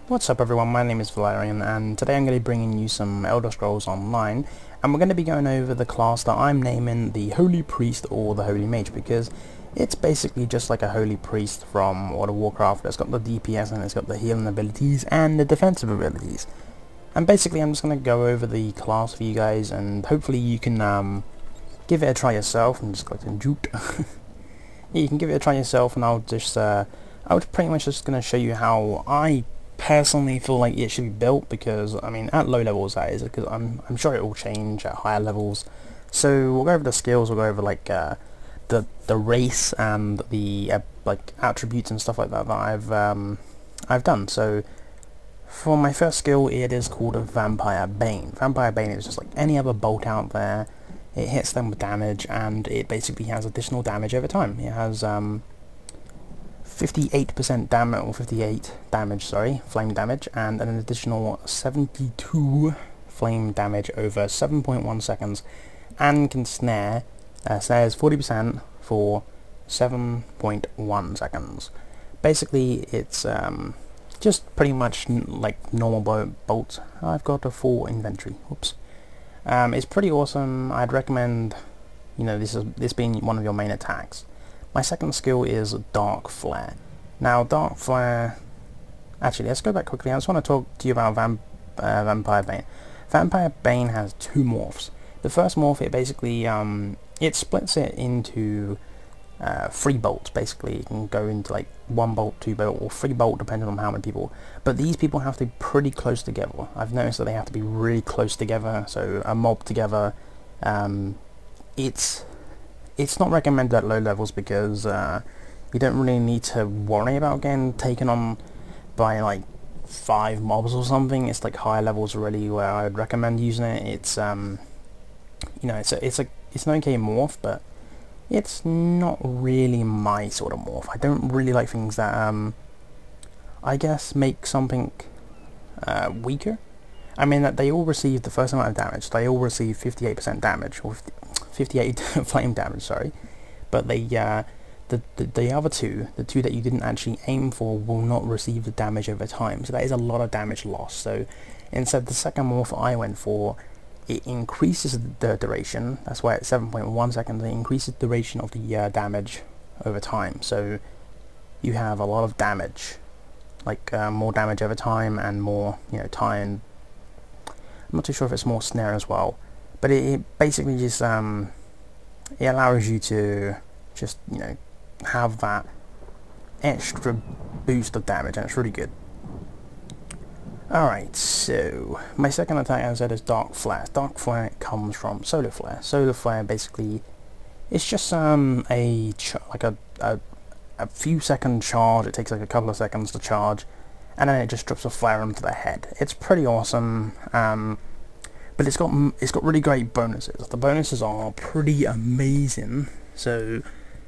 What's up everyone, my name is Valerian and today I'm going to be bringing you some Elder Scrolls Online, and we're going to be going over the class that I'm naming the Holy Priest or the Holy Mage, because it's basically just like a Holy Priest from World of Warcraft. It's got the DPS and it's got the healing abilities and the defensive abilities. And basically I'm just going to go over the class for you guys, and hopefully you can give it a try yourself. And just click on jute. Yeah, you can give it a try yourself, and I was pretty much just going to show you how I personally feel like it should be built, because I mean at low levels that is, because I'm sure it will change at higher levels. So we'll go over the skills, we'll go over like the race and the like attributes and stuff like that that I've done. So for my first skill, it is called a Vampire Bane. Vampire Bane is just like any other bolt out there. It hits them with damage, and it basically has additional damage over time. It has 58% damage, or 58 damage, sorry, flame damage, and an additional 72 flame damage over 7.1 seconds, and can snares 40% for 7.1 seconds. Basically, it's just pretty much like normal bolts. I've got a full inventory. Whoops. It's pretty awesome. I'd recommend, this being one of your main attacks. My second skill is Dark Flare. Now, Dark Flare... Actually, let's go back quickly. I just want to talk to you about Vampire Bane. Vampire Bane has two morphs. The first morph, it basically, it splits it into 3 bolts, basically. You can go into like 1 bolt, 2 bolt, or 3 bolt, depending on how many people. But these people have to be pretty close together. I've noticed that they have to be really close together, so a mob together. It's not recommended at low levels, because you don't really need to worry about getting taken on by like 5 mobs or something. It's like higher levels really where I'd recommend using it. It's it's an okay morph, but it's not really my sort of morph. I don't really like things that I guess make something weaker. I mean that they all receive the first amount of damage. They all receive 58% damage, or 58 flame damage, sorry. But the other two, the two that you didn't actually aim for, will not receive the damage over time. So that is a lot of damage lost. So instead, the second morph I went for, it increases the duration. That's why it's 7.1 seconds. It increases the duration of the damage over time. So you have a lot of damage, like more damage over time, and more time. I'm not too sure if it's more snare as well, but it basically just it allows you to just have that extra boost of damage, and it's really good. Alright, so my second attack, as I said, is Dark Flare. Dark Flare comes from Solar Flare. Solar Flare basically, it's just a few second charge. It takes like a couple of seconds to charge, and then it just drops a flare onto the head. It's pretty awesome, but it's got really great bonuses. The bonuses are pretty amazing. So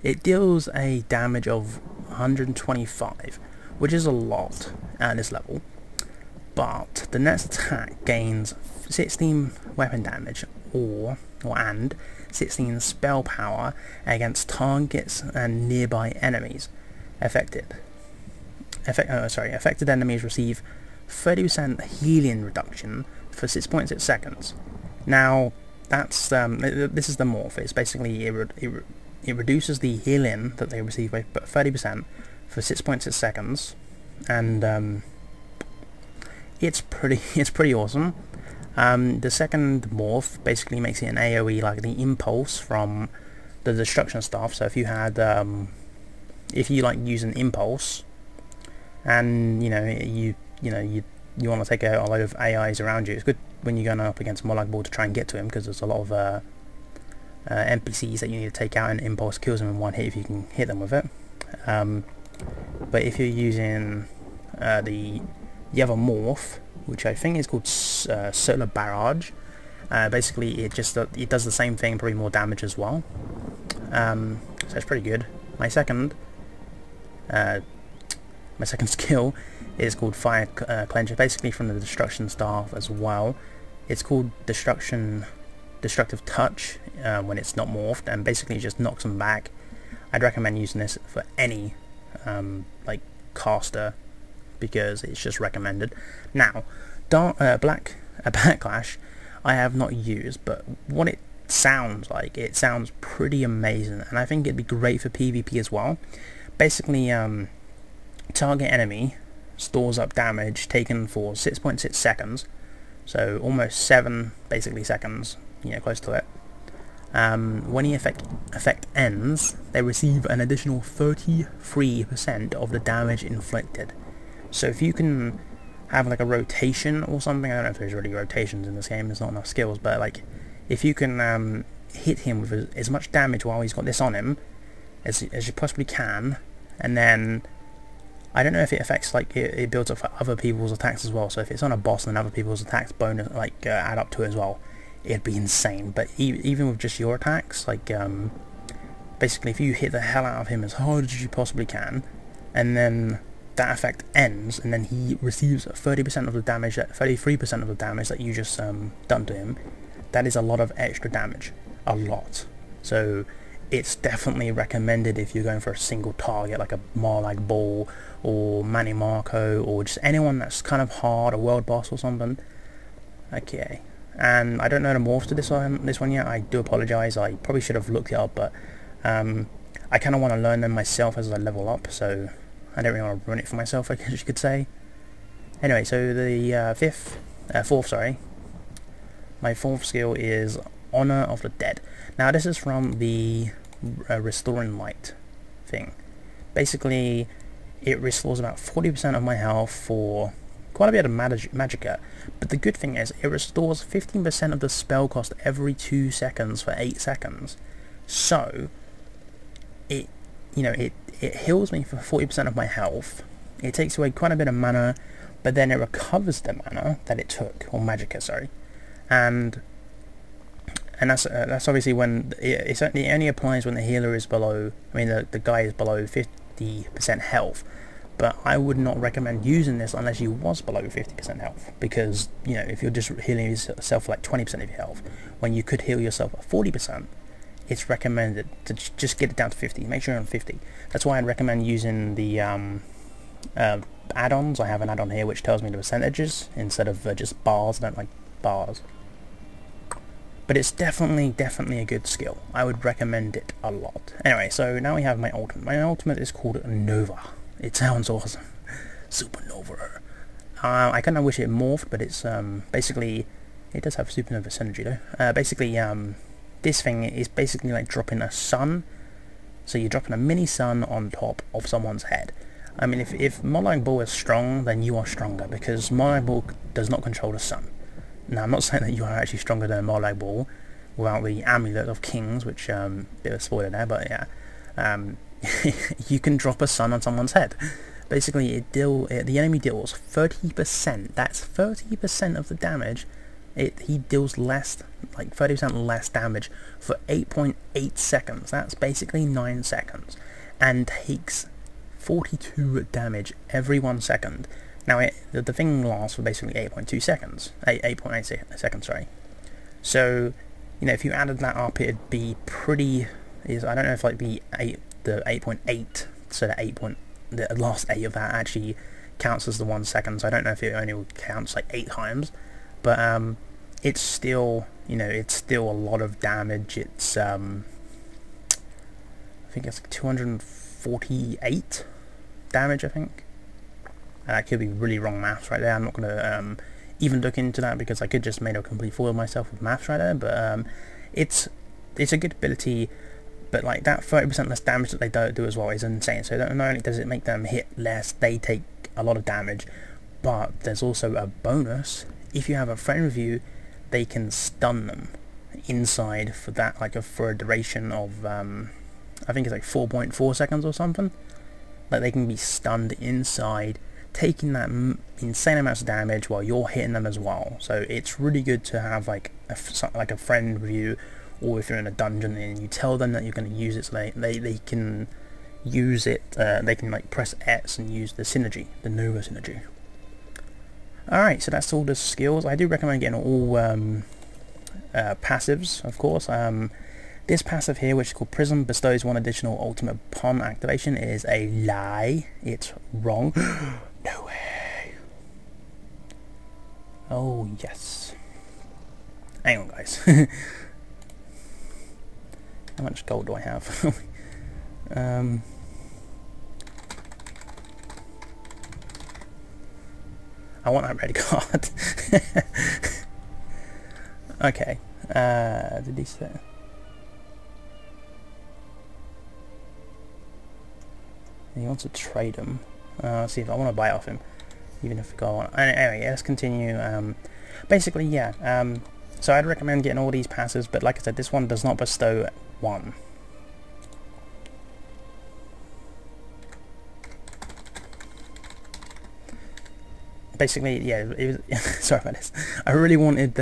it deals a damage of 125, which is a lot at this level. But the next attack gains 16 weapon damage and 16 spell power against targets and nearby enemies. Affected enemies receive 30% healing reduction for 6.6 seconds. Now that's this is the morph. It's basically it reduces the healing that they receive by 30% for 6.6 seconds, and it's pretty awesome. The second morph basically makes it an AoE like the impulse from the destruction stuff. So if you had if you like use an impulse, and you want to take out a load of AIs around you, it's good when you're going up against Molag Ball to try and get to him, because there's a lot of NPCs that you need to take out, and impulse kills them in one hit if you can hit them with it. But if you're using the other morph, which I think is called Solar Barrage, basically it does the same thing, probably more damage as well. So it's pretty good. My second skill is called Fire Cleanser, basically from the Destruction Staff as well. It's called Destructive Touch when it's not morphed, and basically it just knocks them back. I'd recommend using this for any like caster because it's just recommended. Now, Black Backlash, I have not used, but what it sounds like, it sounds pretty amazing, and I think it'd be great for PvP as well. Basically, target enemy stores up damage taken for 6.6 seconds, so almost 7 basically seconds, you know, close to it. When the effect ends, they receive an additional 33% of the damage inflicted. So if you can have like a rotation or something, I don't know if there's really rotations in this game, there's not enough skills, but like if you can hit him with as much damage while he's got this on him as you possibly can, and then I don't know if it affects, like it builds up for other people's attacks as well, so if it's on a boss and other people's attacks bonus add up to it as well, it'd be insane. But even with just your attacks, like basically if you hit the hell out of him as hard as you possibly can, and then that effect ends, and then he receives 30% of the damage, 33% of the damage that you just done to him, that is a lot of extra damage, a lot. So it's definitely recommended if you're going for a single target, like a Marlag Ball or Manny Marco, or just anyone that's kind of hard, a world boss or something. Okay, and I don't know the morph to this one yet. I do apologise. I probably should have looked it up, but I kind of want to learn them myself as I level up, so I don't really want to ruin it for myself, I guess you could say. Anyway, so the fourth, my fourth skill is Honor of the Dead. Now this is from the Restoring Light thing. Basically, it restores about 40% of my health for quite a bit of magicka, but the good thing is it restores 15% of the spell cost every 2 seconds for 8 seconds. So it heals me for 40% of my health. It takes away quite a bit of mana, but then it recovers the mana that it took, or magicka, sorry. And that's obviously when it only applies when the healer is below, the guy is below 50% health. But I would not recommend using this unless you was below 50% health, because, you know, if you're just healing yourself for like 20% of your health, when you could heal yourself at 40%, it's recommended to just get it down to 50. Make sure you're on 50. That's why I'd recommend using the add-ons. I have an add-on here which tells me the percentages instead of just bars. I don't like bars. But it's definitely a good skill. I would recommend it a lot. Anyway, so now we have my ultimate. My ultimate is called Nova. It sounds awesome. Supernova. I kind of wish it morphed, but it's basically, it does have supernova synergy though. Basically, this thing is basically like dropping a sun. So you're dropping a mini sun on top of someone's head. I mean, if Marlag Ball is strong, then you are stronger, because Marlag Ball does not control the sun. Now, I'm not saying that you are actually stronger than Marlag Ball without the Amulet of Kings, which, bit of a spoiler there, but yeah. You can drop a sun on someone's head. Basically, the enemy deals 30%. That's 30% of the damage. He deals less, like 30% less damage for 8.8 seconds. That's basically 9 seconds, and takes 42 damage every 1 second. Now, the thing lasts for basically 8.2 seconds. 8.8 seconds, sorry. So, you know, if you added that up, it'd be pretty. I don't know if like the 8.8, so the last 8 of that actually counts as the 1 second. So I don't know if it only counts like 8 times, but it's still, you know, it's still a lot of damage. It's I think it's like 248 damage, I think. And I could be really wrong maths right there. I'm not gonna even look into that, because I could just make a complete fool of myself with maths right there. But it's a good ability. But like that 30% less damage that they do as well is insane. So not only does it make them hit less, they take a lot of damage, but there's also a bonus. If you have a friend with you, they can stun them inside for that, like for a duration of I think it's like 4.4 seconds or something. Like they can be stunned inside, taking that insane amounts of damage while you're hitting them as well. So it's really good to have like a friend with you, or if you're in a dungeon and you tell them that you're going to use it, so they can use it. They can like press X and use the synergy, the Nova synergy. Alright, so that's all the skills. I do recommend getting all passives, of course. This passive here, which is called Prism, bestows 1 additional ultimate upon activation, is a lie. It's wrong. No way. Oh yes. Hang on, guys. How much gold do I have? I want that red card. Okay. Did he say? He wants to trade him. Let's see if I want to buy off him, even if we go on. Anyway, let's continue. Basically, yeah. So I'd recommend getting all these passes, but like I said, this one does not bestow one. Basically, yeah, it was sorry about this. I really wanted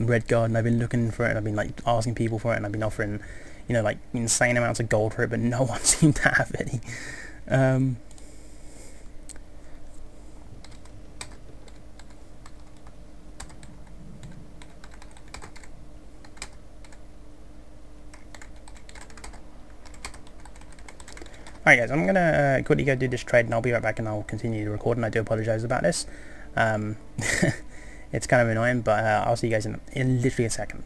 red guard, and I've been looking for it, and I've been like asking people for it, and I've been offering, you know, like insane amounts of gold for it, but no one seemed to have any. Alright guys, I'm gonna quickly go do this trade and I'll be right back and I'll continue the recording. I do apologise about this. It's kind of annoying, but I'll see you guys in literally a second.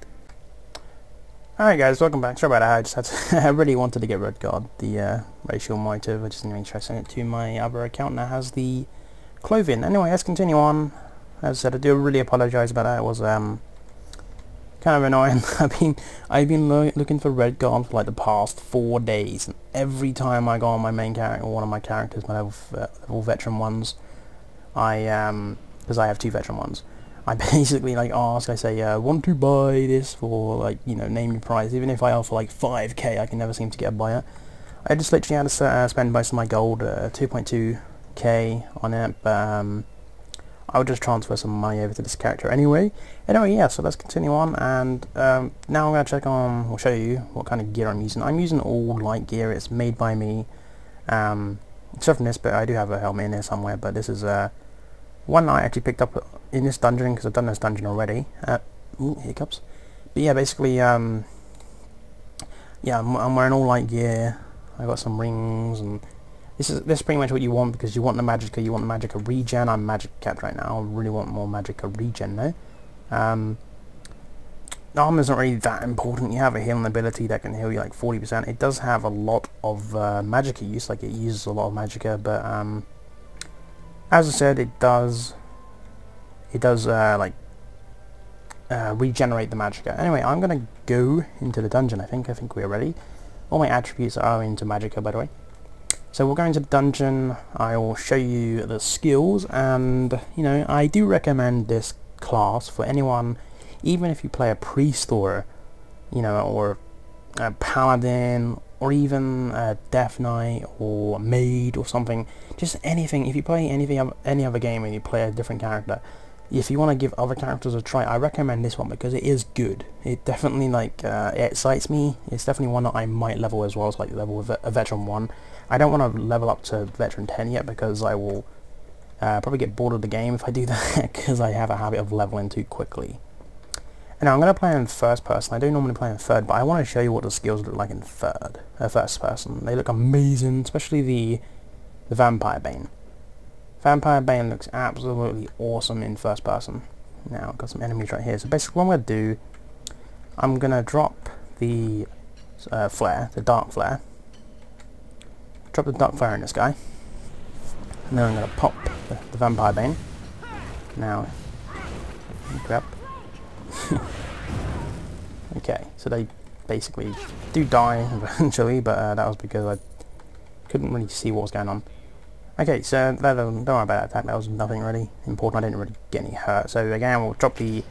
Alright guys, welcome back. Sorry about that, I just had to I really wanted to get red guard, the racial motive. I just didn't even try to send it to my other account that has the clothing. Anyway, let's continue on. As I said, I do really apologise about that. It was kind of annoying. I've been looking for red guard for like the past 4 days, and every time I go on my main character, or one of my characters, my level veteran ones, because I have 2 veteran ones, I basically like ask, I say, want to buy this for, like, you know, name your price. Even if I offer like 5k, I can never seem to get a buyer. I just literally had to spend most of my gold, 2.2k on it, but I'll just transfer some money over to this character anyway. Anyway, yeah, so let's continue on, and now I'm going to check on, or show you what kind of gear I'm using. I'm using all light gear. It's made by me. Except from this, but I do have a helmet in there somewhere, but this is one that I actually picked up in this dungeon, because I've done this dungeon already. Ooh, hiccups. But yeah, basically, yeah, I'm wearing all light gear. I got some rings, and this is pretty much what you want, because you want the magicka, you want the magicka regen. I'm magic capped right now. I really want more magicka regen though. Armor isn't really that important. You have a healing ability that can heal you like 40%. It does have a lot of magicka use, like it uses a lot of magicka, but as I said, it does regenerate the magicka. Anyway, I'm gonna go into the dungeon. I think we're ready. All my attributes are into magicka, by the way. So we'll go into the dungeon. I will show you the skills, and you know, I do recommend this class for anyone, even if you play a priest, or you know, or a paladin, or even a death knight or a maid or something. Just anything. If you play any other game and you play a different character, if you want to give other characters a try, I recommend this one because it is good. It definitely it excites me. It's definitely one that I might level as well as like level with a veteran 1. I don't want to level up to veteran 10 yet, because I will probably get bored of the game if I do that, because I have a habit of leveling too quickly. And now I'm going to play in first person. I do normally play in third, but I want to show you what the skills look like in first person. They look amazing, especially the Vampire Bane. Vampire Bane looks absolutely awesome in first person. Now, I've got some enemies right here. So basically what I'm going to do, I'm going to drop the flare, the dark flare. Drop the dark flare in this guy. And then I'm going to pop the Vampire Bane. Now, grab. Okay, so they basically do die eventually, but that was because I couldn't really see what was going on. Okay, so don't worry about that attack. That was nothing really important. I didn't really get any hurt. So again, we'll drop the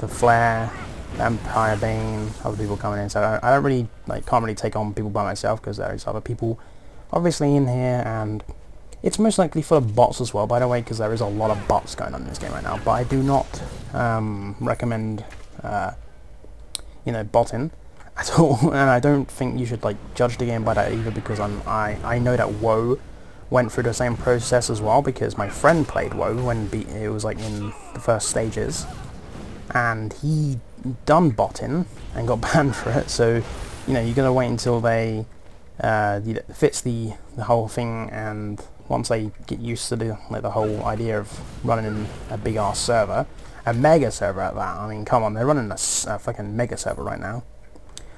flare, Vampire Bane, other people coming in. So I don't really can't really take on people by myself, because there is other people obviously in here, and it's most likely full of bots as well, by the way, because there is a lot of bots going on in this game right now. But I do not recommend you know, botting at all, and I don't think you should judge the game by that either, because I know that WoW went through the same process as well, because my friend played WoW when it was in the first stages, and he done botting and got banned for it. So you know, you're gonna wait until they fix the whole thing, and once they get used to the whole idea of running a big ass server, a mega server at that. I mean, come on, they're running a fucking mega server right now.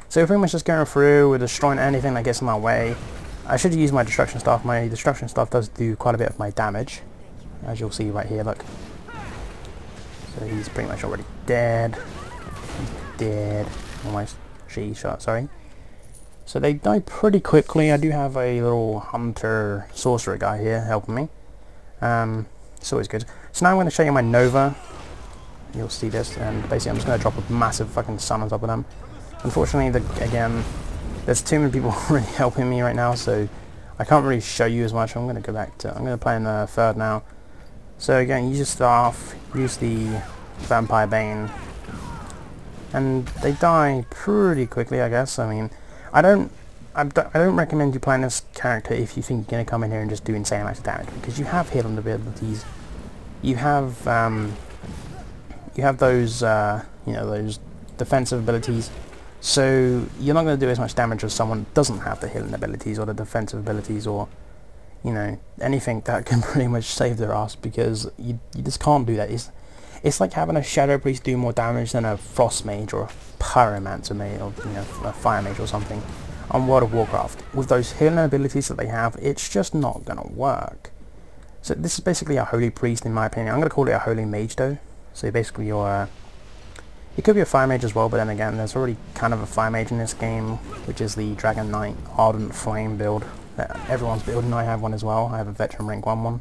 So we're pretty much just going through, we're destroying anything that gets in our way. I should use my destruction staff. My destruction staff does do quite a bit of my damage, as you'll see right here. Look. So he's pretty much already dead. He's dead. Almost. She shot. Sorry. So they die pretty quickly. I do have a little hunter sorcerer guy here helping me. It's always good. So now I'm going to show you my Nova. You'll see this, and basically I'm just going to drop a massive fucking sun on top of them. Unfortunately, again, there's too many people really helping me right now, so I can't really show you as much. I'm going to go back to, I'm going to play in the third now. So again, use your staff, use the Vampire Bane, and they die pretty quickly, I guess. I mean, I don't recommend you playing this character if you think you're going to come in here and just do insane amounts of damage, because you have healing abilities, you have those you know, those defensive abilities, so you're not going to do as much damage as someone that doesn't have the healing abilities or the defensive abilities, or you know, anything that can pretty much save their ass, because you just can't do that. It's like having a Shadow Priest do more damage than a Frost Mage or a Pyromancer Mage, or you know, a Fire Mage or something on World of Warcraft. With those healing abilities that they have, it's just not going to work. So this is basically a Holy Priest in my opinion. I'm going to call it a Holy Mage though. So basically you're it could be a Fire Mage as well, but then again there's already kind of a Fire Mage in this game, which is the Dragon Knight Ardent Flame build that everyone's building. I have one as well. I have a Veteran Rank 1 one.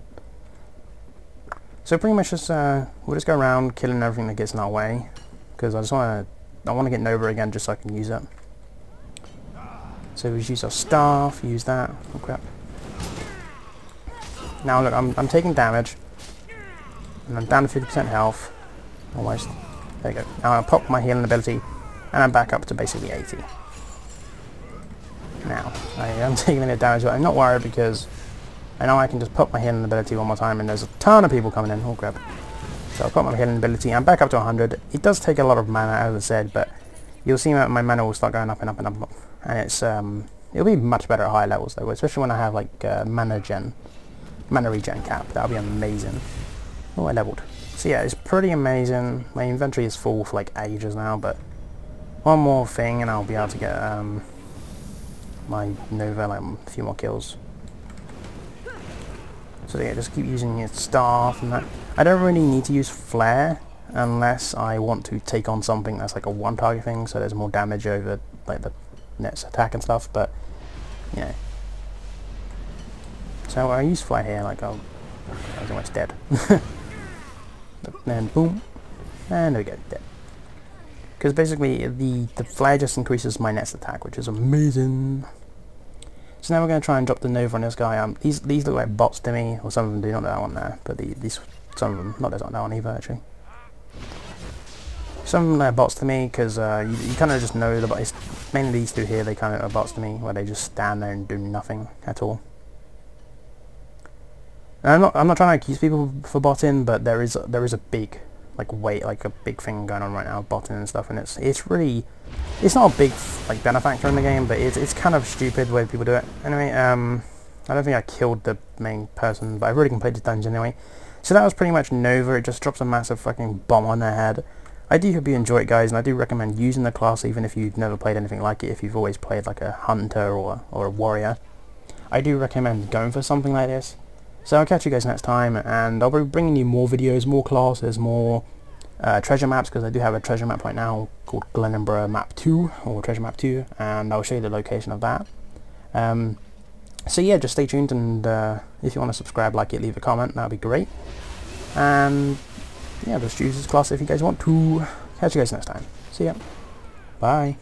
So pretty much just we'll just go around killing everything that gets in our way, because I want to get Nova again just so I can use it. So we use our staff, use that. Oh crap. Now look, I'm taking damage, and I'm down to 50% health, almost. There you go. Now I'll pop my healing ability, and I'm back up to basically 80. Now, I am taking a bit of damage, but I'm not worried because I know I can just pop my healing ability one more time, and there's a ton of people coming in. Oh crap. So I'll pop my healing ability, I'm back up to 100. It does take a lot of mana, as I said, but you'll see my mana will start going up and up and up. And it's it'll be much better at higher levels though, especially when I have like mana regen cap. That'll be amazing. Oh, I leveled. So yeah, it's pretty amazing. My inventory is full for like ages now, but one more thing and I'll be able to get my Nova, like a few more kills. So yeah, just keep using your staff and that. I don't really need to use flare unless I want to take on something that's like a one target thing, so there's more damage over like the next attack and stuff, but you know. So I use flare here, like I was almost dead. But then boom, and there we go, dead. Because basically the flare just increases my next attack, which is amazing. So now we're going to try and drop the Nova on this guy. These look like bots to me, or some of them do, not that one there, but these some of them, not that one either actually. Some of them are bots to me because you kind of just know the bots. Mainly these two here, they kind of are bots to me, where they just stand there and do nothing at all. And I'm not trying to accuse people for botting, but there is a big a big thing going on right now, botting and stuff, and it's really, it's not a big like benefactor in the game, but it's kind of stupid the way people do it. Anyway, I don't think I killed the main person, but I've already completed the dungeon anyway. So that was pretty much Nova. It just drops a massive fucking bomb on their head. I do hope you enjoy it, guys, and I do recommend using the class even if you've never played anything like it. If you've always played like a hunter or a warrior, I do recommend going for something like this. So I'll catch you guys next time, and I'll be bringing you more videos, more classes, more treasure maps, because I do have a treasure map right now called Glenborough Map 2, or Treasure Map 2, and I'll show you the location of that. So yeah, just stay tuned, and if you want to subscribe, like it, leave a comment, that would be great. And yeah, just use this class if you guys want to. Catch you guys next time. See ya. Bye.